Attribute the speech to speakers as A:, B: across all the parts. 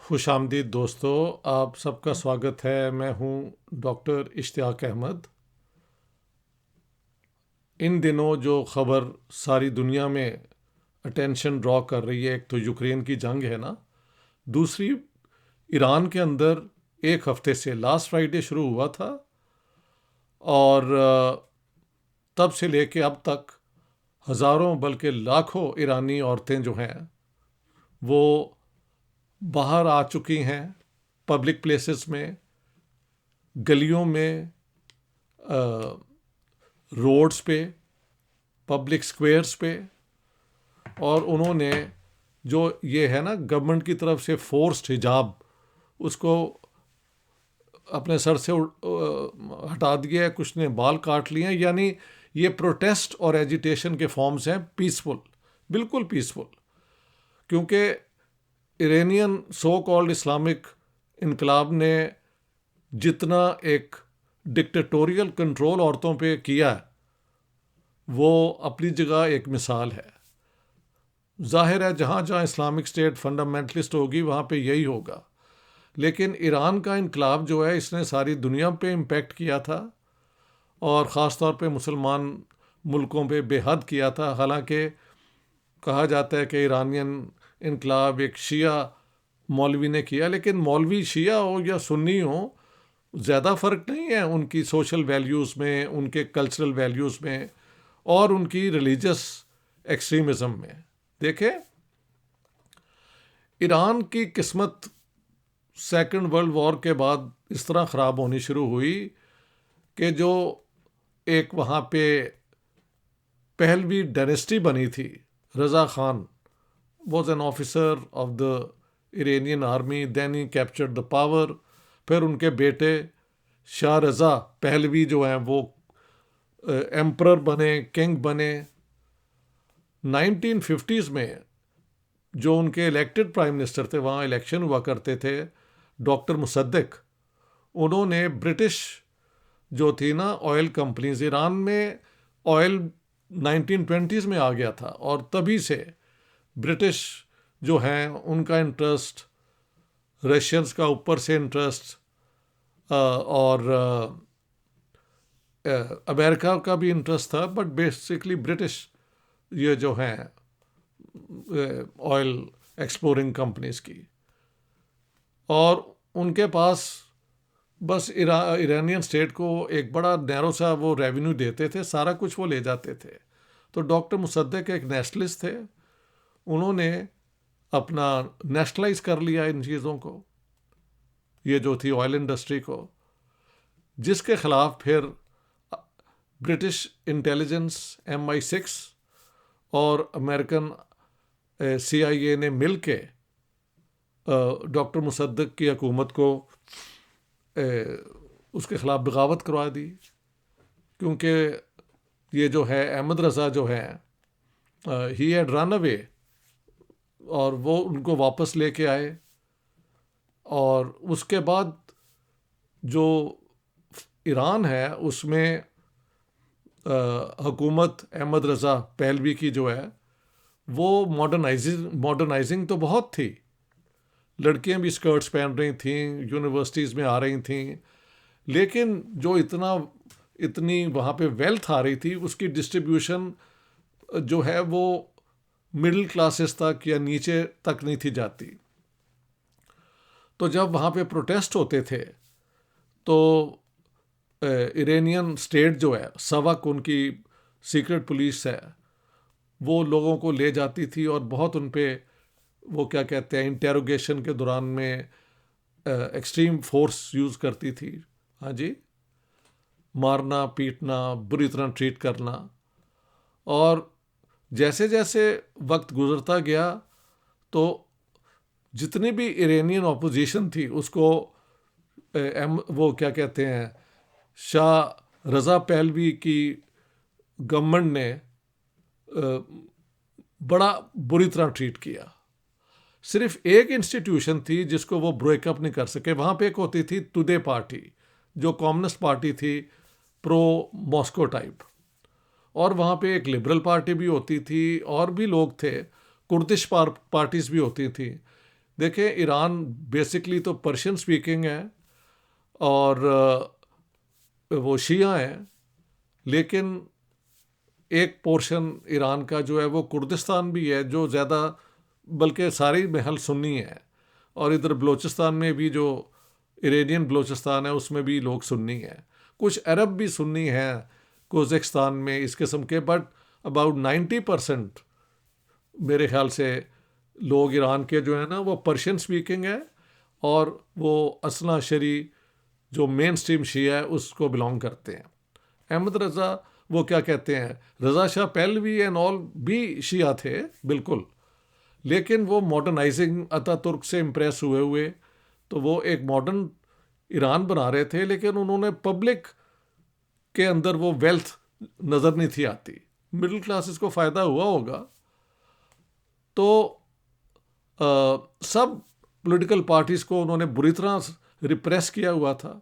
A: खुशामदीद दोस्तों, आप सबका स्वागत है। मैं हूं डॉक्टर इश्तियाक अहमद। इन दिनों जो खबर सारी दुनिया में अटेंशन ड्रॉ कर रही है, एक तो यूक्रेन की जंग है ना, दूसरी ईरान के अंदर एक हफ्ते से लास्ट फ्राइडे शुरू हुआ था और तब से लेके अब तक हज़ारों बल्कि लाखों ईरानी औरतें जो हैं वो बाहर आ चुकी हैं, पब्लिक प्लेसेस में, गलियों में, रोड्स पे, पब्लिक स्क्वेयर्स पे। और उन्होंने जो ये है ना गवर्नमेंट की तरफ से फोर्स्ड हिजाब, उसको अपने सर से हटा दिया है, कुछ ने बाल काट लिए हैं। यानी ये प्रोटेस्ट और एजिटेशन के फॉर्म्स हैं, पीसफुल, बिल्कुल पीसफुल। क्योंकि इरानियन सो कॉल्ड इस्लामिक इनकलाब ने जितना एक डिक्टेटोरियल कंट्रोल औरतों पे किया है, वो अपनी जगह एक मिसाल है। जाहिर है जहाँ जहाँ इस्लामिक स्टेट फंडामेंटलिस्ट होगी वहाँ पे यही होगा। लेकिन ईरान का इनकलाब जो है, इसने सारी दुनिया पे इम्पेक्ट किया था और ख़ास तौर पे मुसलमान मुल्कों पे बेहद किया था। हालांकि कहा जाता है कि ईरानियन इनकलाब एक शिया मौलवी ने किया, लेकिन मौलवी शिया हो या सुन्नी हो, ज़्यादा फ़र्क नहीं है उनकी सोशल वैल्यूज़ में, उनके कल्चरल वैल्यूज़ में और उनकी रिलीजियस एक्सट्रीमिज़म में। देखें, ईरान की किस्मत सेकंड वर्ल्ड वॉर के बाद इस तरह ख़राब होनी शुरू हुई कि जो एक वहाँ पे पहलवी डायनेस्टी बनी थी, Reza Khan was an officer of the Iranian army, then he captured the power. फिर उनके बेटे शाह रज़ा पहलवी जो हैं वो एम्परर बने, किंग बने। 1950s में जो उनके इलेक्टेड प्राइम मिनिस्टर थे, वहाँ इलेक्शन हुआ करते थे, डॉक्टर मुसद्दिक, उन्होंने ब्रिटिश जो थी ना ऑयल कंपनीज, ईरान में ऑयल 1920s में आ गया था और तभी से ब्रिटिश जो हैं उनका इंटरेस्ट, रशियंस का ऊपर से इंटरेस्ट और अमेरिका का भी इंटरेस्ट था, बट बेसिकली ब्रिटिश ये जो हैं ऑयल एक्सप्लोरिंग कंपनीज की। और उनके पास बस ईरानियन स्टेट को एक बड़ा नैरो सा वो रेवेन्यू देते थे, सारा कुछ वो ले जाते थे। तो डॉक्टर मुसद्दिक एक नेशनलिस्ट थे, उन्होंने अपना नेशनलाइज कर लिया इन चीज़ों को, ये जो थी ऑयल इंडस्ट्री को, जिसके खिलाफ फिर ब्रिटिश इंटेलिजेंस MI6 और अमेरिकन CIA ने मिल के डॉक्टर मुसद्दिक की हुकूमत को उसके ख़िलाफ़ बगावत करवा दी। क्योंकि ये जो है अहमद रज़ा जो है, ही हैड रन अवे, और वो उनको वापस लेके आए। और उसके बाद जो ईरान है उसमें हुकूमत अहमद रज़ा पहलवी की जो है वो मॉडर्नाइजिंग तो बहुत थी। लड़कियां भी स्कर्ट्स पहन रही थीं, यूनिवर्सिटीज़ में आ रही थीं, लेकिन जो इतनी वहाँ पे वेल्थ आ रही थी, उसकी डिस्ट्रीब्यूशन जो है वो मिडिल क्लासेस तक या नीचे तक नहीं थी जाती। तो जब वहाँ पे प्रोटेस्ट होते थे तो इरानियन स्टेट जो है, सवक उनकी सीक्रेट पुलिस है, वो लोगों को ले जाती थी और बहुत उन पे वो क्या कहते हैं इंटेरोगेशन के दौरान में एक्सट्रीम फोर्स यूज़ करती थी। हाँ जी, मारना, पीटना, बुरी तरह ट्रीट करना। और जैसे जैसे वक्त गुजरता गया तो जितनी भी इरानियन ऑपोजिशन थी उसको वो क्या कहते हैं शाह रज़ा पहलवी की गवर्नमेंट ने बड़ा बुरी तरह ट्रीट किया। सिर्फ एक इंस्टीट्यूशन थी जिसको वो ब्रेकअप नहीं कर सके। वहाँ पे एक होती थी तुदे पार्टी, जो कम्युनिस्ट पार्टी थी, प्रो मॉस्को टाइप, और वहाँ पे एक लिबरल पार्टी भी होती थी और भी लोग थे, कुर्दिश पार्टीज भी होती थी। देखिए, ईरान बेसिकली तो पर्शियन स्पीकिंग है और वो शिया हैं, लेकिन एक पोर्शन ईरान का जो है वो कुर्दिस्तान भी है, जो ज़्यादा, बल्कि सारी महल सुन्नी है। और इधर बलूचिस्तान में भी, जो इरानियन बलूचिस्तान है, उसमें भी लोग सुन्नी हैं। कुछ अरब भी सुन्नी हैं कज़ाकिस्तान में इस किस्म के, बट अबाउट 90% मेरे ख्याल से लोग ईरान के जो है ना वो पर्शियन स्पीकिंग है, और वो असना शरी जो मेन स्ट्रीम शिया है उसको बिलोंग करते हैं। अहमद रज़ा, वो क्या कहते हैं, रज़ा शाह पहलवी एंड ऑल भी शिया थे बिल्कुल, लेकिन वो मॉडर्नाइजिंग अतातुर्क से इम्प्रेस हुए हुए तो वो एक मॉडर्न ईरान बना रहे थे, लेकिन उन्होंने पब्लिक के अंदर वो वेल्थ नज़र नहीं थी आती। मिडिल क्लासेस को फ़ायदा हुआ होगा। तो सब पॉलिटिकल पार्टीज़ को उन्होंने बुरी तरह रिप्रेस किया हुआ था,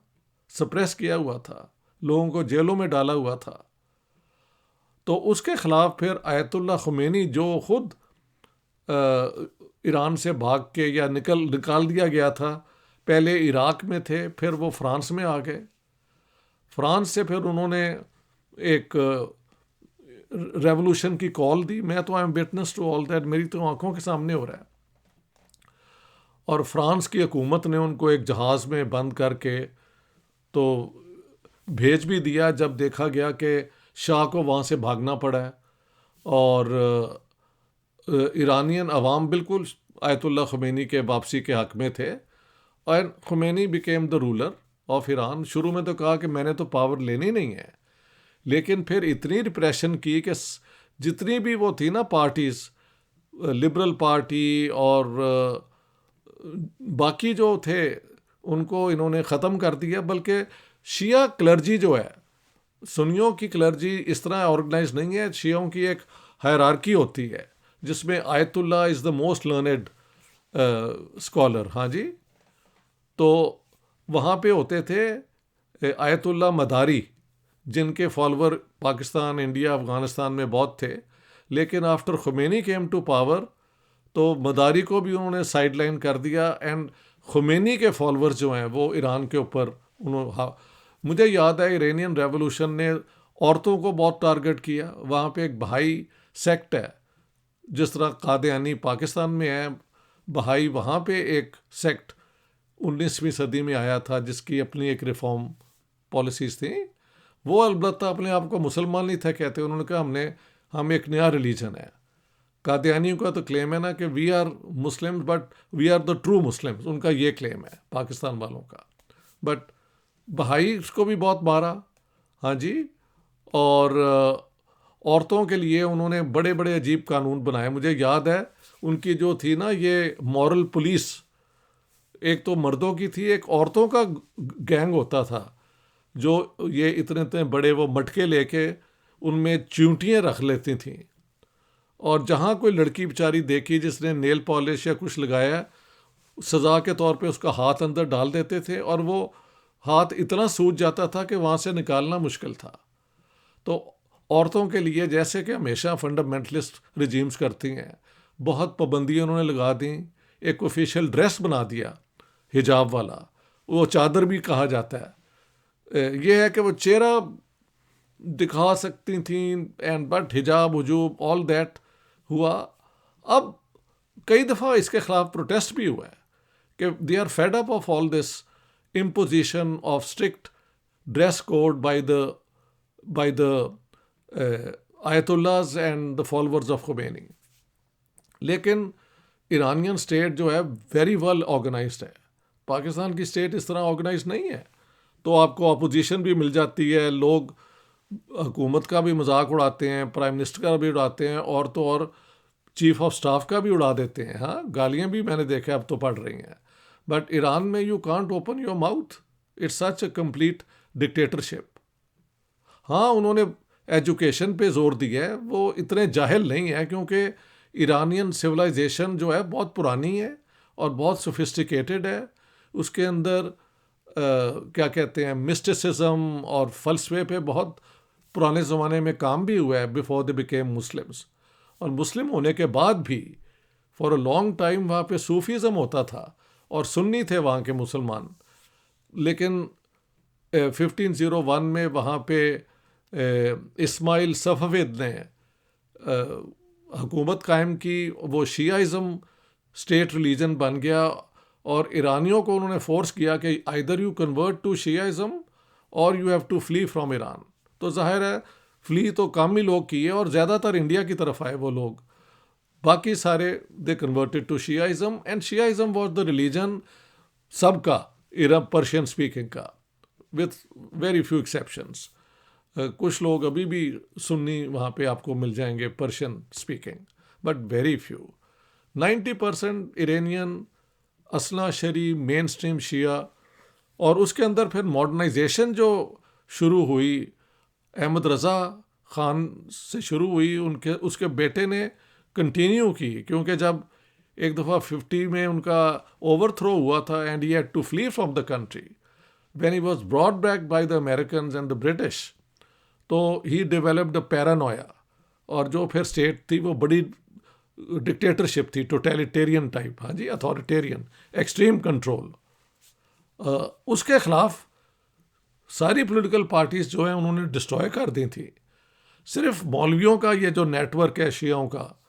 A: सप्रेस किया हुआ था, लोगों को जेलों में डाला हुआ था। तो उसके ख़िलाफ़ फिर आयतुल्लाह ख़ुमैनी, जो ख़ुद ईरान से भाग के या निकाल दिया गया था, पहले इराक में थे, फिर वो फ्रांस में आ गए। फ्रांस से फिर उन्होंने एक रेवोल्यूशन की कॉल दी। मैं तो I am witness to all that, मेरी तो आंखों के सामने हो रहा है। और फ्रांस की हुकूमत ने उनको एक जहाज़ में बंद करके तो भेज भी दिया, जब देखा गया कि शाह को वहाँ से भागना पड़ा है। और ईरानियन अवाम बिल्कुल आयतुल्लाह ख़ुमैनी के वापसी के हक़ में थे, और Khomeini became the ruler of Iran. शुरू में तो कहा कि मैंने तो पावर लेनी नहीं है, लेकिन फिर इतनी रिप्रेशन की कि जितनी भी वो थी ना पार्टीज़, लिबरल पार्टी और बाकी जो थे, उनको इन्होंने ख़त्म कर दिया। बल्कि शिया क्लर्जी जो है, सुन्नियों की क्लर्जी इस तरह ऑर्गेनाइज नहीं है। शियों की एक हायरार्की होती है जिसमें Ayatollah is the most learned scholar. हाँ जी, तो वहाँ पे होते थे आयतुल्लाह मदारी, जिनके फॉलोअर पाकिस्तान, इंडिया, अफ़गानिस्तान में बहुत थे। लेकिन after Khomeini came to power, तो मदारी को भी उन्होंने साइडलाइन कर दिया, एंड ख़ुमैनी के फॉलोअर्स जो हैं वो ईरान के ऊपर मुझे याद है इरानियन रेवोल्यूशन ने औरतों को बहुत टारगेट किया। वहाँ पे एक बहाई सेक्ट है, जिस तरह कादियानी पाकिस्तान में है, बहाई वहाँ पे एक सेक्ट 19वीं सदी में आया था, जिसकी अपनी एक रिफॉर्म पॉलिसीज़ थी। वो अलबत्ता अपने आप को मुसलमान नहीं था कहते, उन्होंने कहा हम एक नया रिलीजन है। कादियानियों का तो क्लेम है ना कि we are Muslims but we are the true Muslims, उनका ये क्लेम है पाकिस्तान वालों का। बट बहाई उसको भी बहुत मारा। हाँ जी, और औरतों के लिए उन्होंने बड़े बड़े अजीब कानून बनाए। मुझे याद है उनकी जो थी ना ये मॉरल पुलिस, एक तो मर्दों की थी, एक औरतों का गैंग होता था, जो ये इतने इतने बड़े वो मटके लेके उनमें चींटियाँ रख लेती थीं। और जहाँ कोई लड़की बेचारी देखी जिसने नेल पॉलिश या कुछ लगाया, सज़ा के तौर पे उसका हाथ अंदर डाल देते थे, और वो हाथ इतना सूज जाता था कि वहाँ से निकालना मुश्किल था। तो औरतों के लिए, जैसे कि हमेशा फंडामेंटलिस्ट रिजीम्स करती हैं, बहुत पाबंदियाँ उन्होंने लगा दी। एक ऑफिशियल ड्रेस बना दिया हिजाब वाला, वो चादर भी कहा जाता है। ये है कि वो चेहरा दिखा सकती थी, एंड बट हिजाब हुजूब ऑल दैट हुआ। अब कई दफ़ा इसके ख़िलाफ़ प्रोटेस्ट भी हुआ है कि they are fed up of all this imposition of strict dress code by the ayatollahs and the followers of Khomeini. लेकिन ईरानियन स्टेट जो है वेरी वेल ऑर्गेनाइज्ड है। पाकिस्तान की स्टेट इस तरह ऑर्गेनाइज नहीं है। तो आपको अपोजिशन भी मिल जाती है, लोग हुकूमत का भी मजाक उड़ाते हैं, प्राइम मिनिस्टर का भी उड़ाते हैं, और तो और चीफ ऑफ स्टाफ का भी उड़ा देते हैं। हाँ, गालियाँ भी मैंने देखा अब तो पड़ रही हैं। बट ईरान में you can't open your mouth, it's such a complete dictatorship. हाँ, उन्होंने एजुकेशन पे जोर दिया है, वो इतने जाहिल नहीं है, क्योंकि ईरानियन सिविलाइजेशन जो है बहुत पुरानी है और बहुत सोफिस्टिकेटेड है। उसके अंदर क्या कहते हैं, मिस्टिसिज्म और फलसफे पे बहुत पुराने ज़माने में काम भी हुआ है बिफोर दे बिकेम मुस्लिम्स। और मुस्लिम होने के बाद भी फॉर अ लॉन्ग टाइम वहाँ पे सूफीज़म होता था और सुन्नी थे वहाँ के मुसलमान। लेकिन 1501 में वहाँ पे इस्माइल सफविद ने हुकूमत कायम की। वो शियाइज़म स्टेट रिलीजन बन गया और ईरानियों को उन्होंने फोर्स किया कि either you convert to Shiaism or you have to flee from Iran. तो जाहिर है फ्ली तो कम ही लोग किए और ज़्यादातर इंडिया की तरफ आए वो लोग। बाकी सारे they converted to Shiaism and Shiaism was the religion सबका, इरब पर्शियन स्पीकिंग का, विथ वेरी फ्यू एक्सेप्शंस। कुछ लोग अभी भी सुन्नी वहाँ पे आपको मिल जाएंगे Persian speaking, but very few. 90% Iranian असला शरी मेन स्ट्रीम शिया। और उसके अंदर फिर मॉडर्नाइजेशन जो शुरू हुई अहमद रज़ा ख़ान से शुरू हुई, उनके उसके बेटे ने कंटिन्यू की, क्योंकि जब एक दफ़ा 50 में उनका ओवरथ्रो हुआ था and he had to flee from the country when he was brought back by the Americans and the British, तो ही डेवलप्ड अ पैरानोया। और जो फिर स्टेट थी वो बड़ी डिक्टेटरशिप थी, टोटलिटेरियन टाइप, हाँ जी, अथॉरिटेरियन, एक्सट्रीम कंट्रोल। उसके खिलाफ सारी पॉलिटिकल पार्टीज जो हैं उन्होंने डिस्ट्रॉय कर दी थी। सिर्फ मौलवियों का ये जो नेटवर्क है शियाओं का,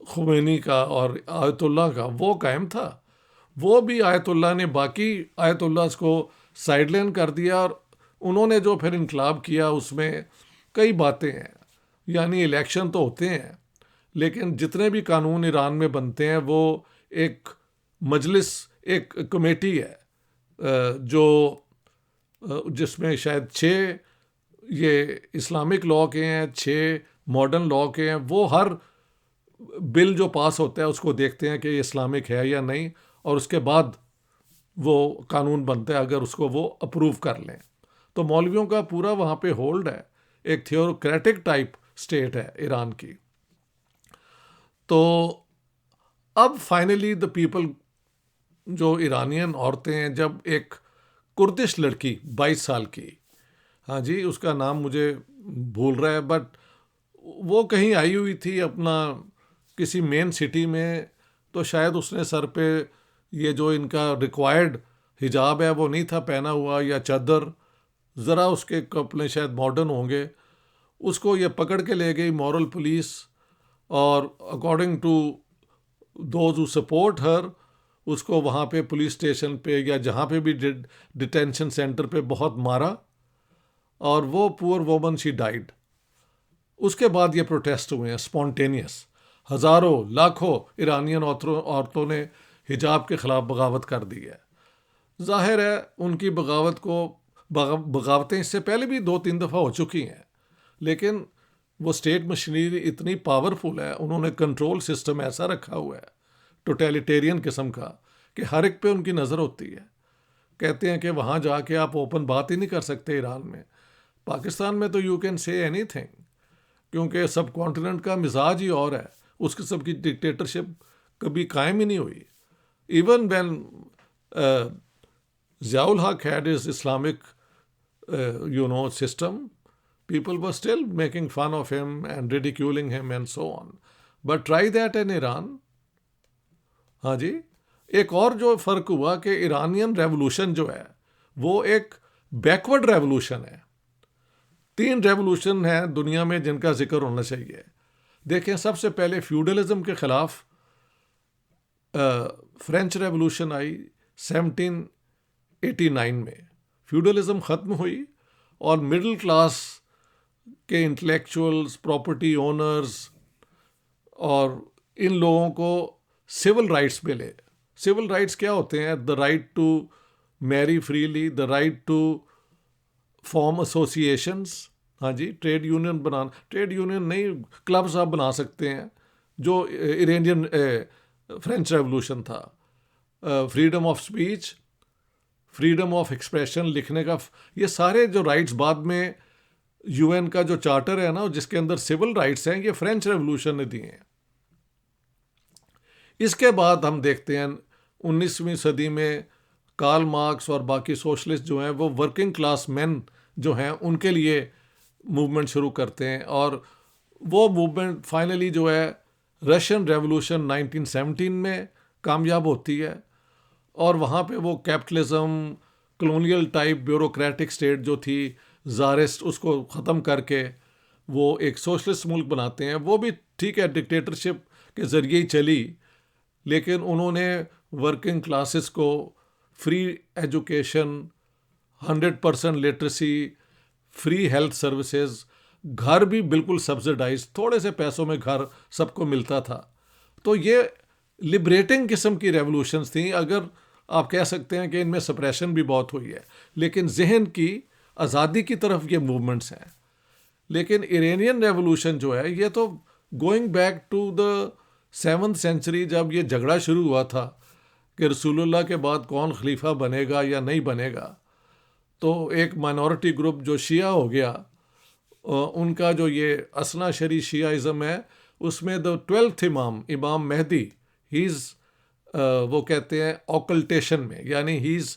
A: खुमैनी का और आयतुल्लाह का, वो कायम था। वो भी आयतुल्लाह ने बाकी आयतुल्लाह को साइडलाइन कर दिया और उन्होंने जो फिर इनकलाब किया उसमें कई बातें हैं। यानी इलेक्शन तो होते हैं लेकिन जितने भी कानून ईरान में बनते हैं वो एक मजलिस, एक कमेटी है जो जिसमें शायद 6 ये इस्लामिक लॉ के हैं, 6 मॉडर्न लॉ के हैं। वो हर बिल जो पास होता है उसको देखते हैं कि ये इस्लामिक है या नहीं, और उसके बाद वो कानून बनता है अगर उसको वो अप्रूव कर लें। तो मौलवियों का पूरा वहाँ पे होल्ड है, एक थियोक्रेटिक टाइप स्टेट है ईरान की। तो अब फाइनली द पीपल, जो ईरानियन औरतें हैं, जब एक कुर्दिश लड़की 22 साल की, हाँ जी उसका नाम मुझे भूल रहा है, बट वो कहीं आई हुई थी अपना किसी मेन सिटी में, तो शायद उसने सर पे ये जो इनका रिक्वायर्ड हिजाब है वो नहीं था पहना हुआ, या चादर, ज़रा उसके कपड़े शायद मॉडर्न होंगे। उसको ये पकड़ के ले गई मॉरल पुलिस और according to those who support her, उसको वहाँ पे पुलिस स्टेशन पे या जहाँ पे भी डिटेंशन सेंटर पे बहुत मारा और वो पुअर वोमन शी डाइड। उसके बाद ये प्रोटेस्ट हुए हैं स्पॉन्टेनियस, हज़ारों लाखों ईरानियन औरतों ने हिजाब के ख़िलाफ़ बगावत कर दी है। जाहिर है उनकी बगावतें इससे पहले भी 2-3 दफ़ा हो चुकी हैं, लेकिन वो स्टेट मशीनरी इतनी पावरफुल है, उन्होंने कंट्रोल सिस्टम ऐसा रखा हुआ है टोटलिटेरियन किस्म का कि हर एक पे उनकी नज़र होती है। कहते हैं कि वहाँ जाके आप ओपन बात ही नहीं कर सकते ईरान में। पाकिस्तान में तो यू कैन से एनीथिंग, क्योंकि सब कॉन्टिनेंट का मिजाज ही और है। उस किस्म की डिक्टेटरशिप कभी कायम ही नहीं हुई। इवन व्हेन ज़ियाउल हक had his Islamic system, people were still making fun of him and ridiculing him and so on. But try that in Iran. हाँ जी, एक और जो फ़र्क हुआ कि ईरानियन रेवोल्यूशन जो है वो एक बैकवर्ड रेवोल्यूशन है। 3 रेवोल्यूशन हैं दुनिया में जिनका जिक्र होना चाहिए। देखें, सबसे पहले फ्यूडलिज्म के ख़िलाफ़ फ्रेंच रेवोल्यूशन आई 1789 में। फ्यूडलिज्म ख़त्म हुई और मिडिल क्लास के इंटेलेक्चुअल्स, प्रॉपर्टी ओनर्स और इन लोगों को सिविल राइट्स मिले। सिविल राइट्स क्या होते हैं? The right to marry freely, the right to form associations, हाँ जी, ट्रेड यूनियन बनाना, ट्रेड यूनियन नहीं, क्लब्स आप बना सकते हैं, जो इरानियन फ्रेंच रेवोल्यूशन था। Freedom of speech, freedom of expression, लिखने का, ये सारे जो राइट्स बाद में यूएन का जो चार्टर है ना जिसके अंदर सिविल राइट्स हैं, ये फ्रेंच रेवोल्यूशन ने दिए हैं। इसके बाद हम देखते हैं 19वीं सदी में कार्ल मार्क्स और बाकी सोशलिस्ट जो हैं वो वर्किंग क्लास मैन जो हैं उनके लिए मूवमेंट शुरू करते हैं, और वो मूवमेंट फाइनली जो है रशियन रेवोल्यूशन 1917 में कामयाब होती है और वहाँ पे वो capitalism, colonial type bureaucratic state जो थी ज़ारिस्ट, उसको ख़त्म करके वो एक सोशलिस्ट मुल्क बनाते हैं। वो भी ठीक है, डिक्टेटरशिप के ज़रिए ही चली, लेकिन उन्होंने वर्किंग क्लासेस को free education, 100% literacy, free health services, घर भी बिल्कुल सब्सिडाइज, थोड़े से पैसों में घर सबको मिलता था। तो ये लिबरेटिंग किस्म की रेवोल्यूशंस थी। अगर आप कह सकते हैं कि इनमें सप्रेशन भी बहुत हुई है, लेकिन जहन की आज़ादी की तरफ ये मूवमेंट्स हैं। लेकिन इरानियन रेवोल्यूशन जो है, ये तो going back to the 7th century, जब ये झगड़ा शुरू हुआ था कि रसूलुल्लाह के बाद कौन खलीफा बनेगा या नहीं बनेगा, तो एक माइनॉरिटी ग्रुप जो शिया हो गया, उनका जो ये असना शरी शियाइज़म है, उसमें द 12th इमाम, इमाम मेहदी, ही इज़ वो कहते हैं ऑकल्टेशन में, यानी ही इज़,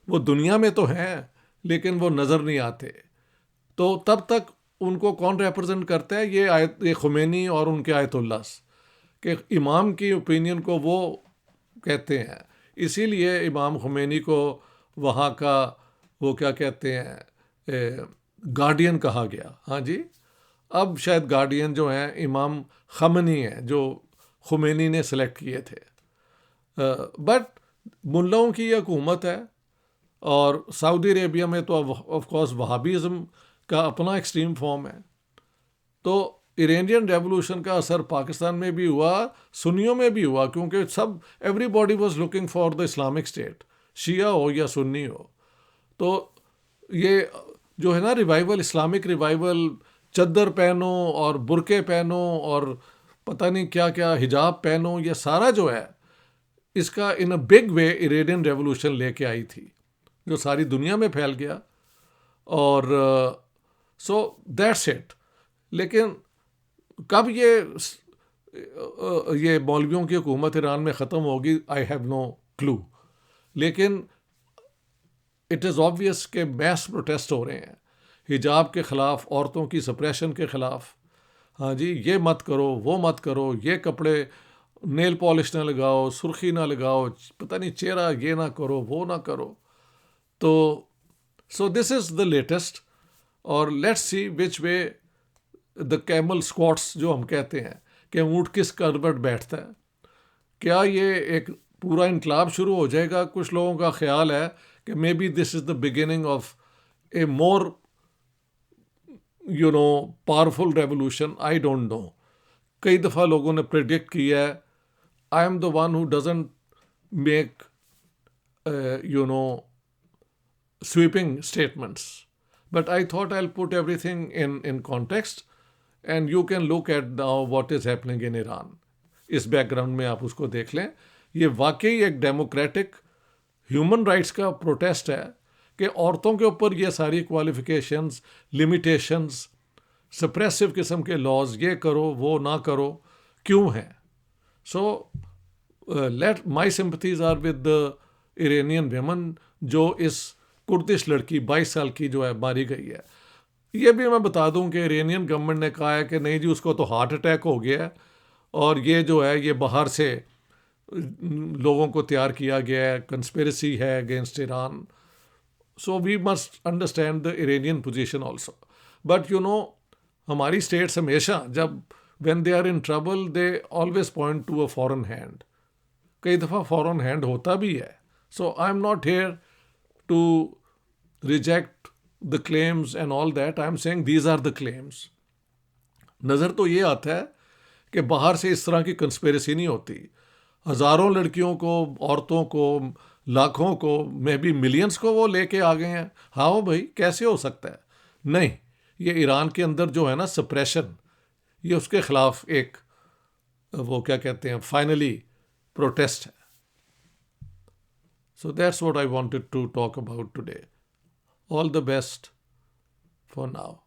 A: वो दुनिया में तो हैं लेकिन वो नज़र नहीं आते। तो तब तक उनको कौन रिप्रेजेंट करता है? ये खुमैनी और उनके आयतुल्लाह के इमाम की ओपिनियन को वो कहते हैं। इसीलिए इमाम खुमैनी को वहाँ का वो क्या कहते हैं, गार्डियन कहा गया। हाँ जी, अब शायद गार्डियन जो हैं इमाम खमनी हैं, जो खुमैनी ने सेलेक्ट किए थे। बट मुल्लाओं की ये हुकूमत है, और सऊदी अरेबिया में तो ऑफ कोर्स वहाबीज़म का अपना एक्सट्रीम फॉर्म है। तो इरानियन रेवोल्यूशन का असर पाकिस्तान में भी हुआ, सुन्नियों में भी हुआ, क्योंकि सब everybody was looking for the Islamic state, शिया हो या सुन्नी हो। तो ये जो है ना रिवाइवल, इस्लामिक रिवाइवल, चद्दर पहनो और बुरके पहनो और पता नहीं क्या क्या, हिजाब पहनो, ये सारा जो है, इसका in a big way Iranian revolution लेके आई थी, जो सारी दुनिया में फैल गया। और सो दैट्स इट। लेकिन कब ये मौलवियों की हुकूमत ईरान में ख़त्म होगी, आई हैव नो क्लू। लेकिन इट इज़ ऑब्वियस कि मैस प्रोटेस्ट हो रहे हैं हिजाब के ख़िलाफ़, औरतों की सप्रेशन के ख़िलाफ़। हाँ जी, ये मत करो, वो मत करो, ये कपड़े, नेल पॉलिश ना लगाओ, सुर्खी ना लगाओ, पता नहीं चेहरा ये ना करो, वो ना करो। तो so this is the latest, और let's see which way the camel squats, जो हम कहते हैं कि ऊँट किस करवट बैठता है। क्या ये एक पूरा इनकलाब शुरू हो जाएगा? कुछ लोगों का ख्याल है कि may be this is the beginning of A more powerful revolution, I don't know. कई दफ़ा लोगों ने प्रेडिक्ट किया है। I am the one who doesn't make sweeping statements, but I thought I'll put everything in context, and you can look at now what is happening in Iran. इस background में आप उसको देख लें। ये वाकई एक डेमोक्रेटिक ह्यूमन राइट्स का प्रोटेस्ट है कि औरतों के ऊपर ये सारी क्वालिफिकेशंस, लिमिटेशंस, सप्रेसिव किस्म के लॉज, ये करो वो ना करो, क्यों हैं? So let my sympathies are with the Iranian women, जो इस कुर्दिश लड़की 22 साल की जो है मारी गई है। ये भी मैं बता दूं कि इरानियन गवर्नमेंट ने कहा है कि नहीं जी, उसको तो हार्ट अटैक हो गया है, और ये जो है ये बाहर से लोगों को तैयार किया गया है, कंस्पिरेसी है against Iran. So we must understand the Iranian position also. But हमारी स्टेट्स हमेशा जब when they are in trouble, they always point to a foreign hand. कई दफ़ा फॉरेन हैंड होता भी है। So I am not here to reject the claims and all that. I'm saying these are the claims. नज़र तो ये आता है कि बाहर से इस तरह की कंस्पिरेसी नहीं होती। हज़ारों लड़कियों को, औरतों को, लाखों को, मे बी मिलियंस को वो लेके आ गए हैं। हाँ भाई, कैसे हो सकता है? नहीं, ये ईरान के अंदर जो है ना सप्रेशन, ये उसके ख़िलाफ़ एक वो क्या कहते हैं, फाइनली प्रोटेस्ट है। So that's what I wanted to talk about today. All the best for now.